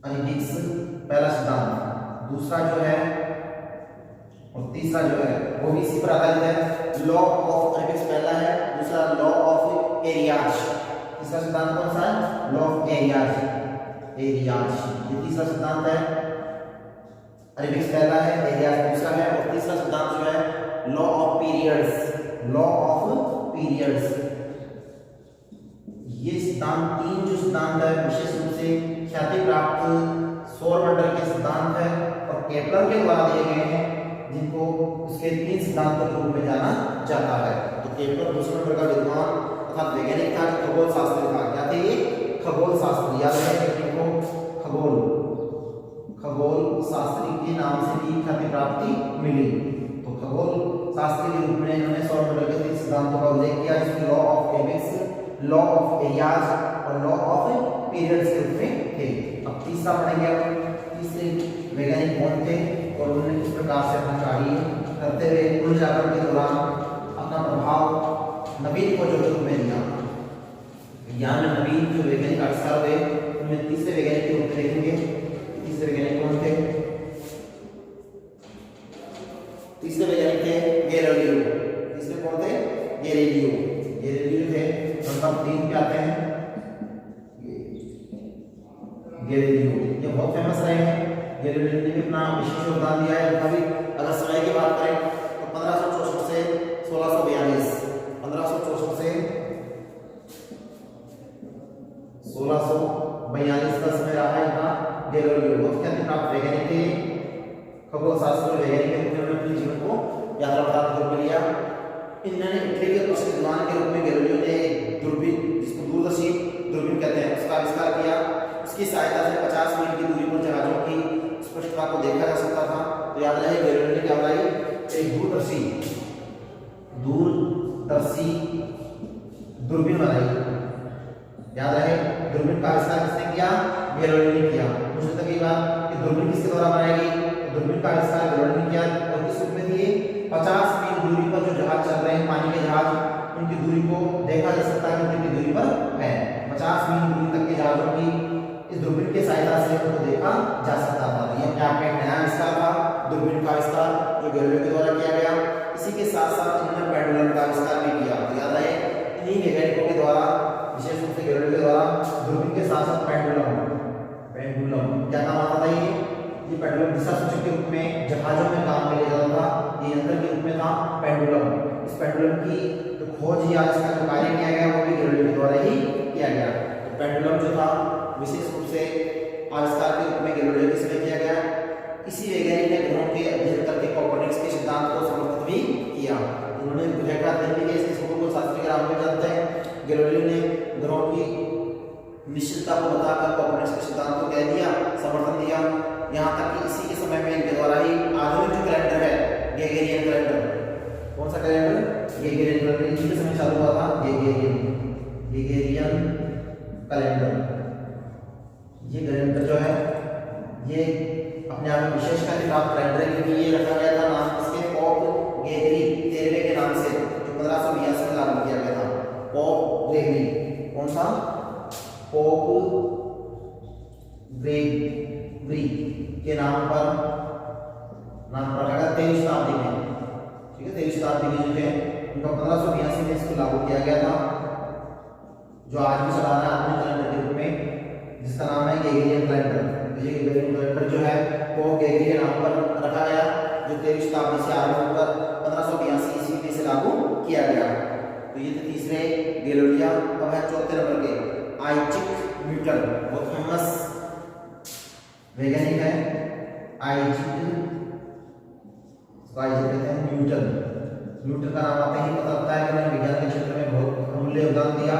अरेबिक्स, पहला सिद्धांत। दूसरा जो है और तीसरा जो है वो भी इसी पर आधारित है। लॉ ऑफ अरेबिक्स पहला है, दूसरा लॉ ऑफ एरियाज। तीसरा सिद्धांत कौन सा है? लॉ ऑफ एरियाज, एरियाज ये तीसरा सिद्धांत है। अरेबिक्स पहला है, एरियाज दूसरा है, और तीसरा सिद्धांत जो है law of periods, law of periods. ये सिद्धांत 3 जो सिद्धांत है विशेष रूप से ख्याति प्राप्त सौर मंडल के सिद्धांत है और केपलर के द्वारा दिए गए हैं, जिनको उसके 3 सिद्धांतों के रूप में जाना जाता है। तो केपलर दूसरे नंबर का विद्वान तथा वैज्ञानिक था, खगोल शास्त्री था। क्या थे ये? खगोल शास्त्री। याद रहे इनको खगोल शास्त्री के नाम से भी ख्याति प्राप्ति मिली। तो खगोल शास्त्री के रूप में इन्होंने सौर मंडल के 3 सिद्धांतों का उल्लेख किया, जिसमें लॉ ऑफ एरिक्स, लॉ ऑफ एरियाज और लॉ ऑफ पीरियड्स के रूप में थे। अब तीसरा पढ़ेंगे। तीसरे वैज्ञानिक कौन थे और उन्होंने किस प्रकार से अपना कार्य करते हुए पुनः जागरण के दौरान अपना प्रभाव नवीन खोजों के रूप में दिया। विज्ञान में नवीन जो वैज्ञानिक आविष्कार हुए उनमें तीसरे वैज्ञानिक के रूप में देखेंगे। तीसरे वैज्ञानिक कौन थे? तीसरे वैज्ञानिक थे गैलीलियो। तीसरे कौन थे? गैलीलियो। गैलीलियो थे नंबर 3 पे आते हैं गैलीलियो। ये बहुत फेमस रहे हैं। गैलीलियो ने भी अपना विशेष योगदान दिया है। अभी अगर समय की बात करें तो 1564 से 1642, 1564 से 1642 का समय रहा है इनका। गैलीलियो बहुत ख्याति प्राप्त वैज्ञानिक थे, खगोल शास्त्री वैज्ञानिक के रूप में अपने जीवन को यात्रा बताते हुए लिया। इन्होंने इटली के कुछ विद्वान के रूप में गैलीलियो ने दूरबीन, जिसको दूरदर्शी दूरबीन कहते हैं, उसका आविष्कार किया। उसकी सहायता से 50 मील की दूरी पर जहाजों की स्पष्टता को देखा जा सकता था। तो याद रहे गैलीलियो ने क्या बनाई? एक दूरदर्शी दूरबीन बनाई। याद रहे दूरबीन का आविष्कार किसने किया? गैलीलियो ने किया। मुझे तक ये बात कि दूरबीन किसके द्वारा बनाई गई? तो दूरबीन का आविष्कार गैलीलियो ने किया और किस रूप में थी? 50 मील दूरी पर जो जहाज चल रहे हैं, पानी के जहाज, उनकी दूरी को देखा जा सकता है कि कितनी दूरी पर है। 50 मील दूरी तक के जहाजों की इस दूरबीन की सहायता से उनको देखा जा सकता था। ये अपने आप में एक नया आविष्कार था, दूरबीन का आविष्कार जो गैलीलियो के द्वारा किया गया। इसी के साथ साथ इन्होंने पेंडुलम का आविष्कार भी किया। तो याद रहे इन्हीं वैज्ञानिकों के द्वारा, विशेष रूप से गैलीलियो के द्वारा दूरबीन के साथ साथ पेंडुलम क्या काम आता था? ये पेंडुलम दिशा सूचक के रूप में जहाजों में काम में लिया जाता था। ये यंत्र के रूप में था पेंडुलम। इस पेंडुलम की जो खोज या इसका जो कार्य किया गया वो भी गैलीलियो के द्वारा ही किया गया। तो पेंडुलम जो था विशेष रूप से आविष्कार के रूप में गैलीलियो के समय किया गया। इसी वैज्ञानिक ने ग्रहों के अध्ययन करके कोपर्निकस के सिद्धांत को समर्थित भी किया। उन्होंने ग्रह का अध्ययन भी किया, इसके खगोल शास्त्री के नाम पे जानते हैं। गैलीलियो ने ग्रहों की निश्चितता को बताकर कोपर्निकस के सिद्धांत को कह दिया, समर्थन दिया। यहाँ तक कि इसी के समय में इनके द्वारा ही आधुनिक जो कैलेंडर है ग्रेगोरियन कैलेंडर, कौन सा कैलेंडर? ग्रेगोरियन कैलेंडर इनके के समय चालू हुआ था। ग्रेगोरियन कैलेंडर, ये कैलेंडर जो है ये अपने आप में विशेष ख्याति प्राप्त कैलेंडर है, क्योंकि ये रखा गया था नाम इसके पोप ग्रेगरी 13वें के नाम से, जो 1582 में लागू किया गया था। पोप ग्रेगरी, कौन सा? पोप ग्रेगरी के नाम पर रखा गया 23वीं शताब्दी में। ठीक है, 23वीं शताब्दी में जो थे उनका 1582 में इसको लागू किया गया था, जो आज भी चला रहा है आधुनिक कैलेंडर के रूप में, जिसका नाम है ग्रेगोरियन कैलेंडर। ये ग्रेगोरियन कैलेंडर जो है पोप ग्रेगरी के नाम पर रखा गया, जो 23वीं शताब्दी से आरंभ होकर 1582 ईस्वी में से लागू किया गया। तो ये थे तीसरे गैलीलियो। अब है चौथे नंबर के आइजैक न्यूटन, बहुत फेमस वैज्ञानिक है आइजैक कहते हैं न्यूटन। न्यूटन का नाम आते ही पता लगता है कि उन्होंने विज्ञान के क्षेत्र में बहुत अमूल्य योगदान दिया।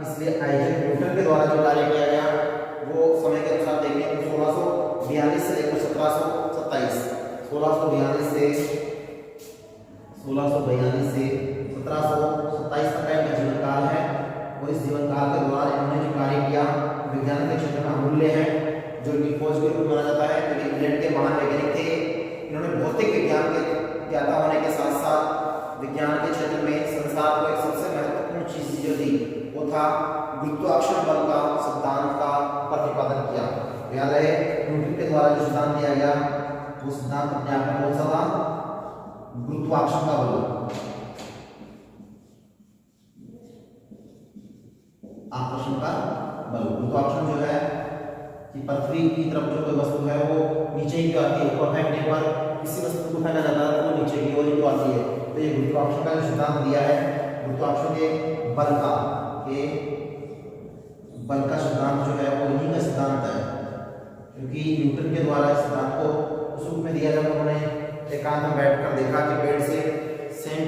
इसलिए आइजैक न्यूटन के द्वारा जो कार्य किया गया वो समय के अनुसार देखें तो 1642 से लेकर 1727, 1642 से 1727 तक का इनका जीवन काल है। और इस जीवन काल के दौरान इन्होंने जो कार्य किया विज्ञान के क्षेत्र में अमूल्य है, जो इनकी खोज के रूप में माना जाता है, क्योंकि इंग्लैंड के महान वैज्ञानिक थे। इन्होंने भौतिक विज्ञान के ज्ञाता होने के साथ साथ विज्ञान के क्षेत्र में संसार को एक सबसे महत्वपूर्ण चीज जो दी वो था गुरुत्वाकर्षण बल का सिद्धांत का प्रतिपादन किया। याद रहे न्यूटन के द्वारा जो सिद्धांत दिया गया वो सिद्धांत अपने आप में कौन सा था? गुरुत्वाकर्षण का बल, आकर्षण का बल। गुरुत्वाकर्षण जो है कि पृथ्वी की तरफ जो कोई वस्तु है वो नीचे ही आती है, ऊपर फेंकने पर किसी वस्तु को फेंका जाता है तो वो नीचे की ओर ही आती है। तो ये गुरुत्वाकर्षण का जो सिद्धांत दिया है, गुरुत्वाकर्षण के बल का सिद्धांत जो है वो इन्हीं का सिद्धांत है, क्योंकि न्यूटन के द्वारा इस सिद्धांत को उस रूप में दिया जब उन्होंने एकांत में बैठकर देखा कि पेड़ से सेंट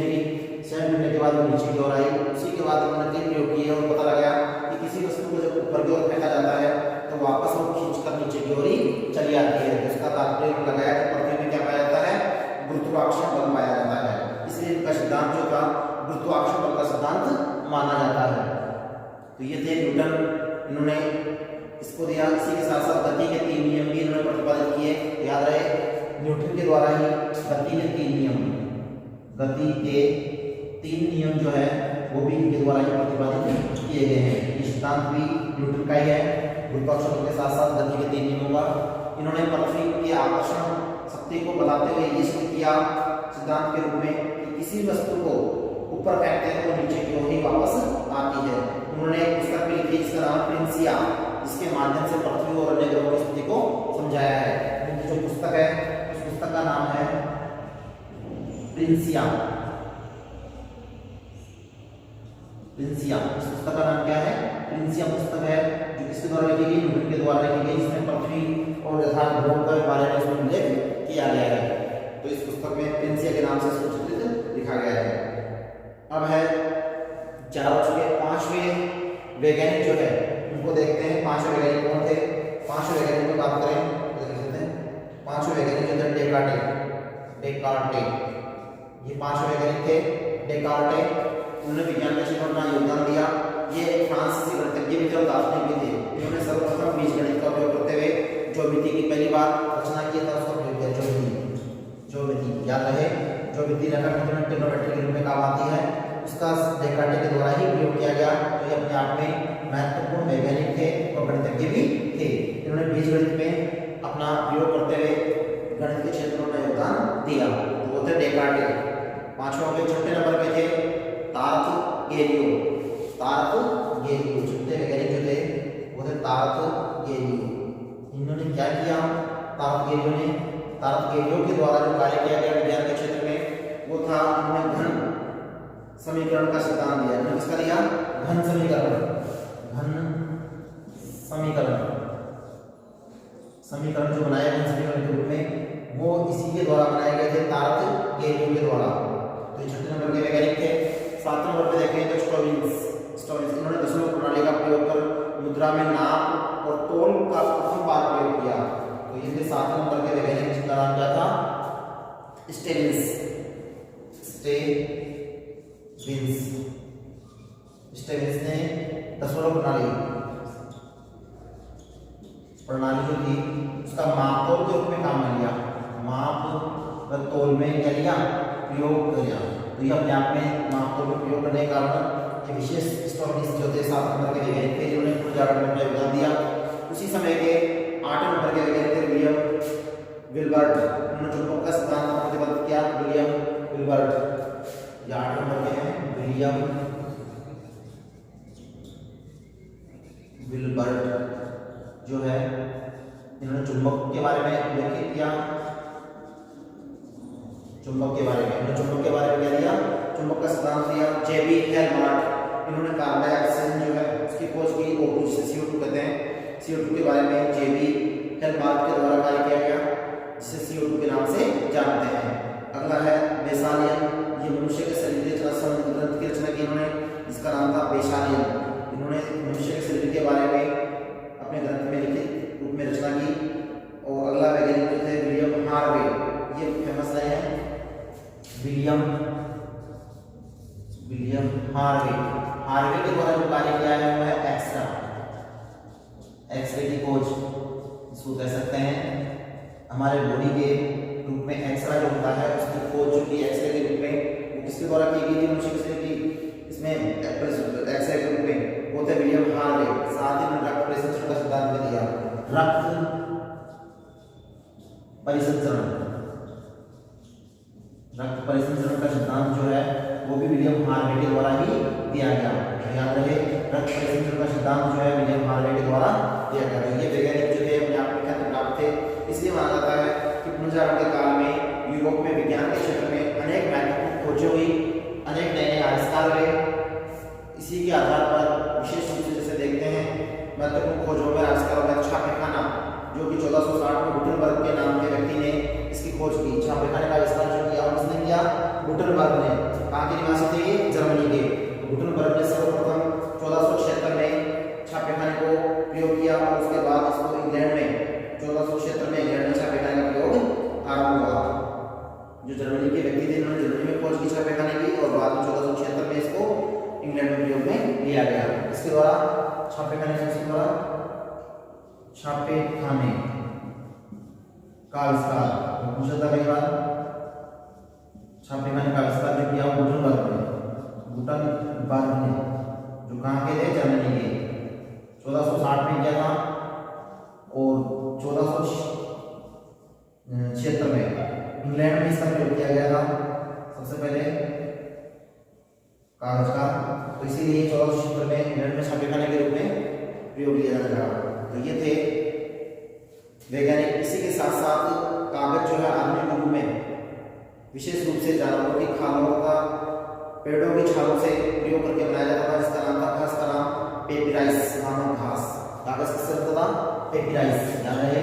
गिरने के बाद वो नीचे की ओर आई। उसी के बाद उन्होंने तीन प्रयोग किए और पता लगा कि किसी वस्तु को जब ऊपर की ओर फेंका जाता है तो वापस वो खींचकर नीचे की ओर ही चली आती है। जिसका तात्पर्य लगाया कि पृथ्वी में क्या पाया जाता है? गुरुत्वाकर्षण बल पाया जाता है। इसलिए इनका सिद्धांत जो था गुरुत्वाकर्षण बल का सिद्धांत माना जाता है। तो ये थे न्यूटन, इन्होंने इसको दिया। इसी के साथ साथ गति के 3 नियम भी इन्होंने प्रतिपादित किए। याद रहे न्यूटन के द्वारा ही गति के 3 नियम जो है वो भी इनके द्वारा ही प्रतिपादित किए गए हैं। ये सिद्धांत भी न्यूटन का ही है, गुरुत्वाकर्षण के साथ साथ गति के 3 नियमों का। इन्होंने पृथ्वी की आकर्षण शक्ति को बताते हुए ये सिद्ध किया सिद्धांत के रूप में कि किसी वस्तु को ऊपर फेंकते हैं तो नीचे की ओर ही वापस आती है। उन्होंने एक पुस्तक भी लिखी जिसका नाम प्रिंसिया, जिसके माध्यम से पृथ्वी और अन्य ग्रहों की स्थिति को समझाया है। उनकी जो पुस्तक है उस पुस्तक का नाम है प्रिंसिया। इस पुस्तक का नाम क्या है? प्रिंसिया पुस्तक है, जो किसके द्वारा लिखी गई? न्यूटन के द्वारा लिखी गई, जिसमें पृथ्वी और यथार्थ ग्रहों के बारे में उसमें उल्लेख किया गया है। तो इस पुस्तक में प्रिंसिया के नाम से सूचित लिखा गया है। अब है 4 हो चुके। 5वें वैज्ञानिक जो है उनको देखते हैं। 5वें वैज्ञानिक कौन थे? 5वें वैज्ञानिक की बात करें तो देख लेते हैं। 5वें वैज्ञानिक जो थे डेकार्टे। ये 5वें वैज्ञानिक थे डेकार्टे। उन्होंने विज्ञान के क्षेत्र में अपना योगदान दिया। ये फ्रांसीसी गणितज्ञ भी थे और दार्शनिक भी थे। इन्होंने सर्वप्रथम बीजगणित का उपयोग करते हुए ज्योमिति की पहली बार रचना की था। उसका प्रयोग किया ज्योमिति। याद रहे ज्योमिति रेखाखंड में ट्रिग्नोमेट्री के रूप में काम आती है, उसका डेकार्टे के द्वारा ही प्रयोग किया गया। तो ये अपने आप में महत्वपूर्ण वैज्ञानिक थे और गणितज्ञ भी थे। इन्होंने बीजगणित में अपना प्रयोग करते हुए गणित के क्षेत्र में योगदान दिया। तो वो थे डेकार्टे। 5वां के 6ठे नंबर पे थे तार्थ गैलियो। छठे वैज्ञानिक जो थे वो थे तार्थ गैलियो। इन्होंने क्या किया? तार्थ गैलियो के द्वारा जो कार्य किया गया विज्ञान के क्षेत्र में वो था उन्होंने घन समीकरण का सिद्धांत दिया। इन्होंने किसका दिया? घन समीकरण जो बनाए घन समीकरण के रूप में वो इसी के द्वारा बनाए गए थे, तार्थ गैलियो के द्वारा। तो ये 6ठे नंबर के वैज्ञानिक थे। 7वें नंबर पे देखें तो स्टोविंस। इन्होंने दशमलव प्रणाली का प्रयोग कर मुद्रा में नाप और तोल का प्रथम बार प्रयोग किया। तो ये थे 7वें नंबर के वैज्ञानिक, जिनका नाम क्या था? स्टेविंस ने दशमलव प्रणाली जो थी उसका माप तोल के रूप में काम लिया। माप व तोल में क्या लिया? प्रयोग किया। तो ये अपने आप में माप तोल में प्रयोग करने के कारण ये विशेष स्टोविंस जो थे 7 नंबर के वैज्ञानिक थे, जिन्होंने ऊर्जा गणना में योगदान दिया। उसी समय के 8वें नंबर के वैज्ञानिक थे विलियम विल्बर्ट। उन्होंने चुंबक का सिद्धांत प्रतिपादित किया। विलियम विल्बर्ट 8वें नंबर के हैं। विलियम विल्बर्ट जो है इन्होंने चुंबक के बारे में उल्लेख किया। चुंबक के बारे में क्या दिया? चुंबक का सिद्धांत दिया। जेबी हेल्मार्ट इन्होंने कार्बन डाइऑक्साइड जो है उसकी खोज की, O2 जिसे CO2 कहते हैं। CO2 के बारे में जेबी हेल्मार्ट के द्वारा कार्य किया गया, जिसे CO2 के नाम से जानते हैं। अगला है बेसालियन। ये मनुष्य के शरीर के ग्रंथ की रचना की इन्होंने, जिसका नाम था पेशालियन। इन्होंने मनुष्य के शरीर के बारे में अपने ग्रंथ में लिखित रूप में रचना की। और अगला वैज्ञानिक जो थे विलियम हार्वे, ये फेमस रहे हैं विलियम हार्वे। हार्वे के द्वारा जो कार्य किया है वो है एक्सरे की खोज, इसको कह सकते हैं। हमारे बॉडी के रूप में एक्सरे जो होता है उसकी खोज जो की एक्सरे के रूप में किसके द्वारा की गई थी मनुष्य के शरीर की, इसमें एक्सरे के रूप में वो थे विलियम हार्वे। साथ ही उन्होंने रक्त परिसंचरण का सिद्धांत भी दिया। रक्त परिसंचरण का सिद्धांत जो है वो भी विलियम हार्वे के द्वारा ही दिया गया। याद रहे, रक्त परिसंचरण का सिद्धांत जो है विलियम हार्वे के द्वारा दिया गया। ये वैज्ञानिक जो थे अपने आप में ख्याति प्राप्त थे। इसलिए माना जाता है कि पुनर्जागरण के काल में यूरोप में विज्ञान के क्षेत्र में अनेक महत्वपूर्ण खोजें हुई, अनेक नए नए आविष्कार हुए। इसी के आधार पर विशेष रूप से जैसे देखते हैं महत्वपूर्ण खोजों में आविष्कार हुआ छापेखाना, जो कि 1460 में गुटेनबर्ग के नाम के व्यक्ति ने इसकी खोज की। छापेखाने का आविष्कार जो किया किसने किया? गुटेनबर्ग ने। कहाँ के निवासी थे ये? जर्मनी के। गुटेनबर्ग ने सर्वप्रथम 1476 में छापेखाने को प्रयोग किया और उसके बाद इसको इंग्लैंड में 1476 में इंग्लैंड में छापेखाने का प्रयोग आरंभ हुआ। जो जर्मनी के व्यक्ति थे उन्होंने जर्मनी में खोज की छापेखाने की और बाद में 1476 में इसको इंग्लैंड में प्रयोग में लिया गया। इसके द्वारा छापेखाने का आविष्कार पूछा था कई बार। छापेखाने का आविष्कार जो किया गुटेनबर्ग ने, जो कहाँ के थे? जर्मनी के। 1460 में किया था और 1476 में इंग्लैंड में इसका प्रयोग किया गया था सबसे पहले कागज का। तो इसीलिए 1476 में इंग्लैंड में छापेखाने के रूप में प्रयोग किया जाएगा। तो ये थे वैज्ञानिक। इसी के साथ साथ कागज जो है आधुनिक युग में विशेष रूप से जानवरों की खालों का, पेड़ों की छालों से प्रयोग करके बनाया जाता था, जिसका नाम था घास का नाम पेपिराइस नामक घास। कागज किससे बनता था? पेपिराइस। याद रहे,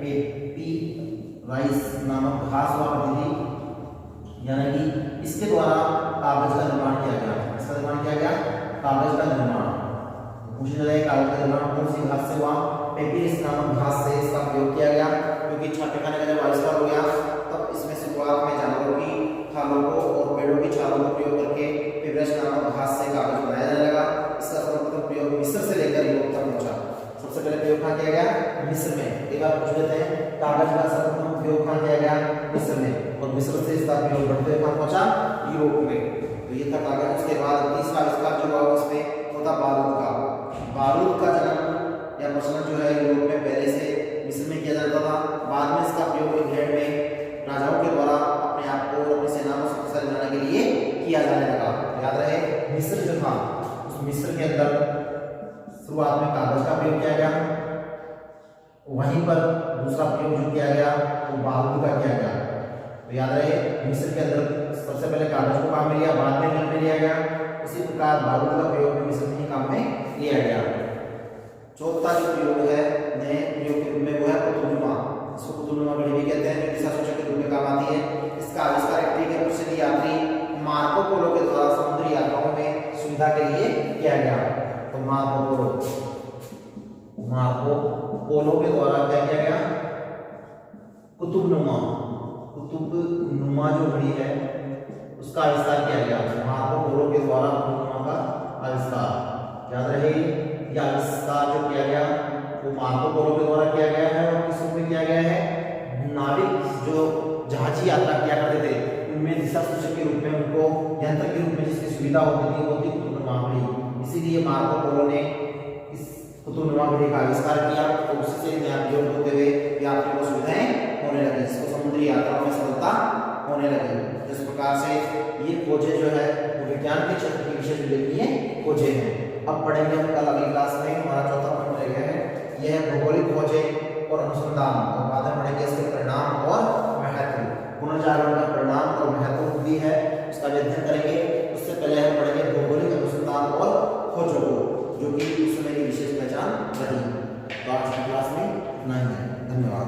पेपिराइस नामक घास हुआ करती थी। यानी कि इसके द्वारा कागज का निर्माण किया गया। इसका निर्माण किया गया, कागज का निर्माण। पूछा जाए कागज का निर्माण कौन सी घास से हुआ? पेपिरस नामक घास से इसका प्रयोग किया गया। क्योंकि छापेखाने का जब आविष्कार हो गया तब इसमें शुरुआत में जानवरों की खालों को और पेड़ों की छालों का प्रयोग करके पेपिरस नामक घास से कागज बनाया जाने लगा। इसका सर्वप्रथम प्रयोग मिस्र से लेकर यूरोप तक पहुंचा। सबसे पहले प्रयोग कहाँ किया गया? मिस्र में। एक बार पूछ लेते हैं, कागज का सर्वप्रथम प्रयोग कहाँ किया गया? मिस्र में। और मिस्र से इसका प्रयोग बढ़ते हुए कहाँ पहुंचा? यूरोप में। तो ये था कागज। उसके बाद तीसरा आविष्कार जो हुआ उसमें होता बारूद का। बारूद का जन्म या प्रचलन जो है यूरोप में पहले से मिस्र में किया जाता था। बाद में इसका प्रयोग इंग्लैंड में राजाओं के द्वारा अपने आप को और अपनी सेना को शक्तिशाली बनाने के लिए किया जाने लगा। याद रहे, मिस्र जो था उस मिस्र के अंदर शुरुआत में कागज का प्रयोग किया गया। वहीं पर दूसरा प्रयोग जो किया गया वो बारूद का किया गया। तो याद रहे, मिस्र के अंदर सबसे पहले कागज को काम में लिया, बाद में इंग्लैंड में लिया गया। उसी प्रकार बारूद का प्रयोग भी मिस्र में काम में लिया गया। चौथा जो प्रयोग है नए प्रयोग के रूप में वो है कुतुबनुमा। इसको कुतुबनुमा घड़ी भी कहते हैं, जो दिशा सूचक के रूप में काम आती है। इसका आविष्कार इटली के प्रसिद्ध यात्री मार्को पोलो के द्वारा समुद्री यात्राओं में सुविधा के लिए किया गया। तो मार्को पोलो के द्वारा क्या किया गया? कुतुबनुमा जो घड़ी है उसका आविष्कार किया गया। मार्को पोलो के द्वारा कुतुबनुमा का आविष्कार। याद रहे, यह आविष्कार जो किया गया वो मार्को पोलो के द्वारा किया गया है। और किस रूप में किया गया है? नाविक जो जहाजी यात्रा किया करते थे उनमें दिशा सूचक के रूप में उनको यंत्र के रूप में जिसकी सुविधा होती थी वो थी कुतुबनुमा घड़ी। इसीलिए मार्को पोलो ने इस कुतुबनुमा घड़ी का आविष्कार किया और उसी से नया प्रयोग होते हुए यात्रियों को सुविधाएं होने लगी, जिसको समुद्री यात्राओं में सरलता होने लगी। जिस प्रकार से ये खोजें जो है वो विज्ञान के क्षेत्र की विशेष उल्लेखनीय खोजें हैं। अब पढ़ेंगे हम कल अगली क्लास में। हमारा चौथा पॉइंट रह गया है, यह है भौगोलिक खोजें और अनुसंधान। और बाद में पढ़ेंगे इसके परिणाम और महत्व। पुनर्जागरण का परिणाम और महत्व भी है, उसका अध्ययन करेंगे। उससे पहले हम पढ़ेंगे भौगोलिक अनुसंधान और खोजों को, जो कि उस समय की विशेष पहचान रही। तो आज की क्लास में इतना ही है। धन्यवाद।